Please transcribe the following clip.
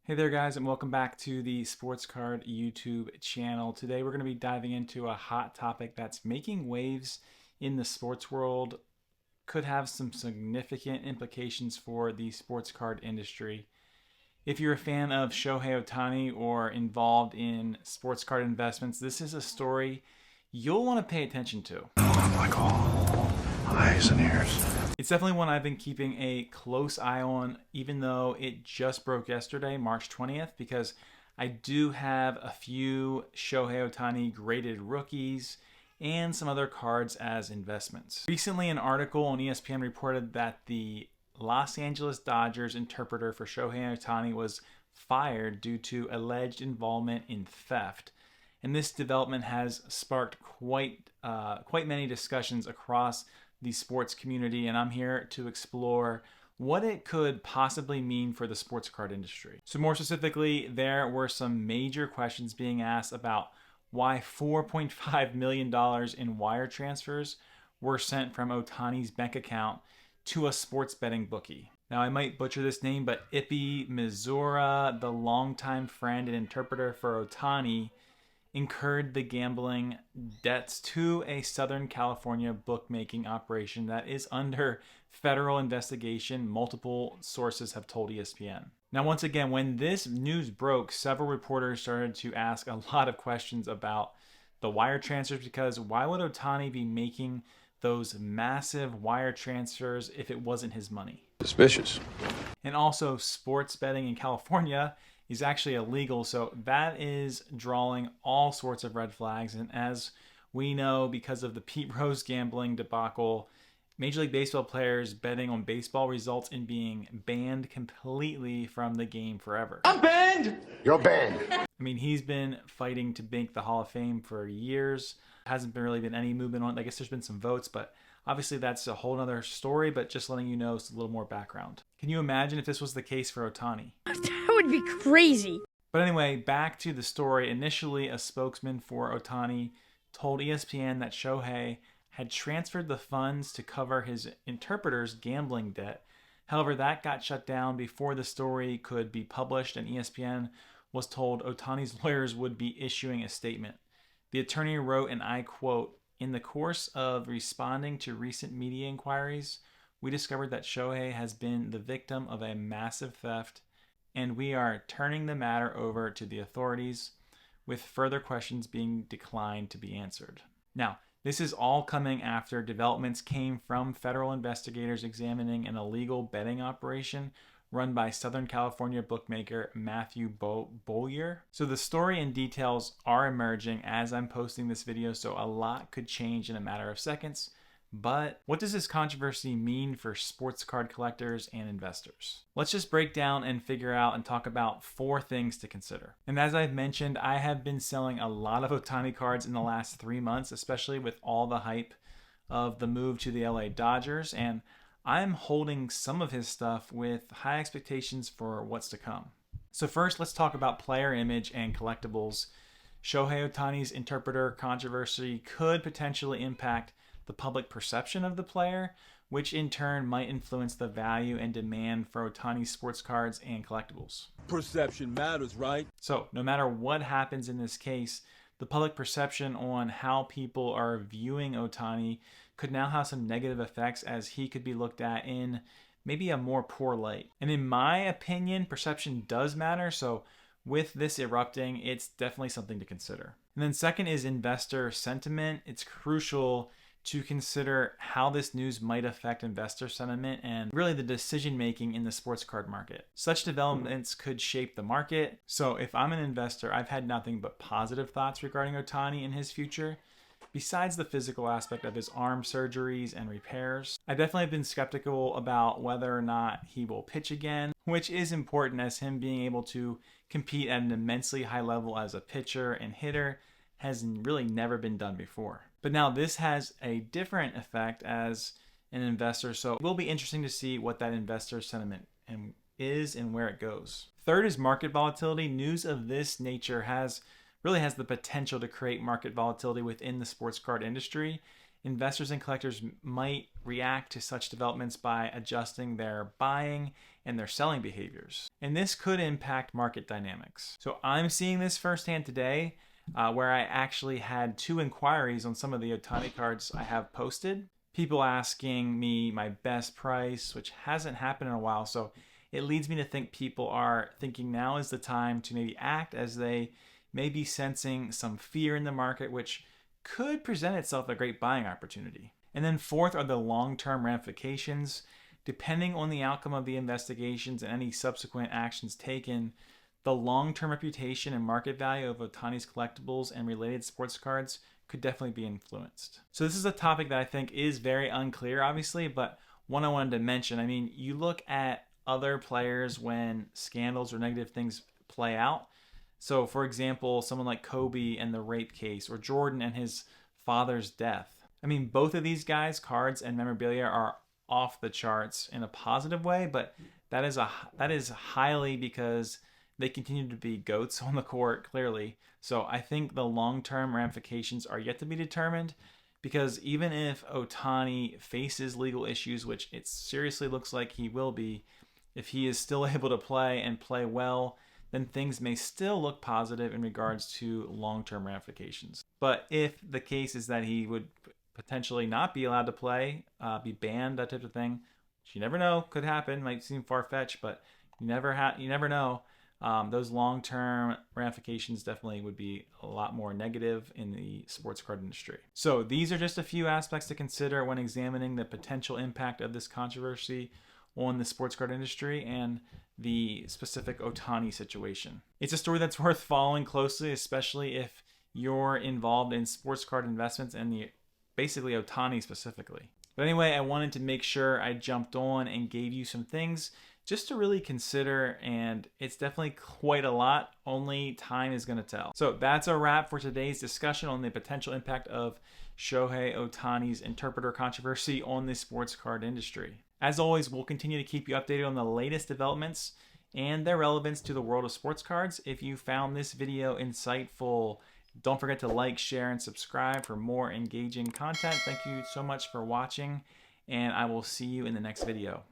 Hey there guys, and welcome back to the Sports Card YouTube channel. Today we're going to be diving into a hot topic that's making waves in the sports world, could have some significant implications for the sports card industry. If you're a fan of Shohei Ohtani or involved in sports card investments, this is a story you'll want to pay attention to. I'm like all eyes and ears. It's definitely one I've been keeping a close eye on, even though it just broke yesterday, March 20th, because I do have a few Shohei Ohtani graded rookies and some other cards as investments. Recently, an article on ESPN reported that the Los Angeles Dodgers interpreter for Shohei Ohtani was fired due to alleged involvement in theft. And this development has sparked quite many discussions across the sports community, and I'm here to explore what it could possibly mean for the sports card industry. So more specifically, there were some major questions being asked about why $4.5 million in wire transfers were sent from Ohtani's bank account to a sports betting bookie. Now, I might butcher this name, but Ippy Mizura, the longtime friend and interpreter for Ohtani, incurred the gambling debts to a Southern California bookmaking operation that is under federal investigation, multiple sources have told ESPN. Now, once again, when this news broke, several reporters started to ask a lot of questions about the wire transfers, because why would Ohtani be making those massive wire transfers if it wasn't his money? Suspicious. And also, sports betting in California is actually illegal, so that is drawing all sorts of red flags. And as we know, because of the Pete Rose gambling debacle, Major League Baseball players betting on baseball results in being banned completely from the game forever. I'm banned! You're banned. I mean, he's been fighting to make the Hall of Fame for years. Hasn't really been any movement on it. I guess there's been some votes, but obviously that's a whole other story, but just letting you know, it's a little more background. Can you imagine if this was the case for Ohtani? That would be crazy. But anyway, back to the story. Initially, a spokesman for Ohtani told ESPN that Shohei had transferred the funds to cover his interpreter's gambling debt. However, that got shut down before the story could be published, and ESPN was told Ohtani's lawyers would be issuing a statement. The attorney wrote, and I quote, "In the course of responding to recent media inquiries, we discovered that Shohei has been the victim of a massive theft, and we are turning the matter over to the authorities, with further questions being declined to be answered." Now, this is all coming after developments came from federal investigators examining an illegal betting operation run by Southern California bookmaker Matthew Bollier. So the story and details are emerging as I'm posting this video, so a lot could change in a matter of seconds. But what does this controversy mean for sports card collectors and investors? Let's just break down and figure out and talk about 4 things to consider. And as I've mentioned, I have been selling a lot of Ohtani cards in the last 3 months, especially with all the hype of the move to the LA Dodgers, and I'm holding some of his stuff with high expectations for what's to come. So first, let's talk about player image and collectibles. Shohei Ohtani's interpreter controversy could potentially impact the public perception of the player, which in turn might influence the value and demand for Ohtani's sports cards and collectibles. Perception matters, right? So no matter what happens in this case, the public perception on how people are viewing Ohtani could now have some negative effects, as he could be looked at in maybe a more poor light. And in my opinion, perception does matter, so with this erupting, it's definitely something to consider. And then second is investor sentiment. It's crucial to consider how this news might affect investor sentiment and really the decision making in the sports card market. Such developments could shape the market. So if I'm an investor, I've had nothing but positive thoughts regarding Ohtani and his future. Besides the physical aspect of his arm surgeries and repairs, I definitely have been skeptical about whether or not he will pitch again, which is important, as him being able to compete at an immensely high level as a pitcher and hitter has really never been done before. But now this has a different effect as an investor, so it will be interesting to see what that investor sentiment is and where it goes. Third is market volatility. News of this nature really has the potential to create market volatility within the sports card industry, investors and collectors might react to such developments by adjusting their buying and their selling behaviors. And this could impact market dynamics. So I'm seeing this firsthand today, where I actually had 2 inquiries on some of the Ohtani cards I have posted. People asking me my best price, which hasn't happened in a while. So it leads me to think people are thinking now is the time to maybe act, as they may be sensing some fear in the market, which could present itself a great buying opportunity. And then fourth are the long-term ramifications. Depending on the outcome of the investigations and any subsequent actions taken, the long-term reputation and market value of Ohtani's collectibles and related sports cards could definitely be influenced. So this is a topic that I think is very unclear, obviously, but one I wanted to mention. I mean, you look at other players when scandals or negative things play out. So, for example, someone like Kobe and the rape case, or Jordan and his father's death. I mean, both of these guys, cards and memorabilia, are off the charts in a positive way, but that is highly because they continue to be GOATs on the court, clearly. So I think the long-term ramifications are yet to be determined, because even if Ohtani faces legal issues, which it seriously looks like he will be, if he is still able to play and play well, then things may still look positive in regards to long-term ramifications. But if the case is that he would potentially not be allowed to play, be banned, that type of thing, which you never know, could happen, might seem far-fetched, but you never know. Those long-term ramifications definitely would be a lot more negative in the sports card industry. So these are just a few aspects to consider when examining the potential impact of this controversy on the sports card industry and the specific Ohtani situation. It's a story that's worth following closely, especially if you're involved in sports card investments and basically Ohtani specifically. But anyway, I wanted to make sure I jumped on and gave you some things just to really consider, and it's definitely quite a lot. Only time is going to tell. So that's a wrap for today's discussion on the potential impact of Shohei Ohtani's interpreter controversy on the sports card industry. As always, we'll continue to keep you updated on the latest developments and their relevance to the world of sports cards. If you found this video insightful, don't forget to like, share, and subscribe for more engaging content. Thank you so much for watching, and I will see you in the next video.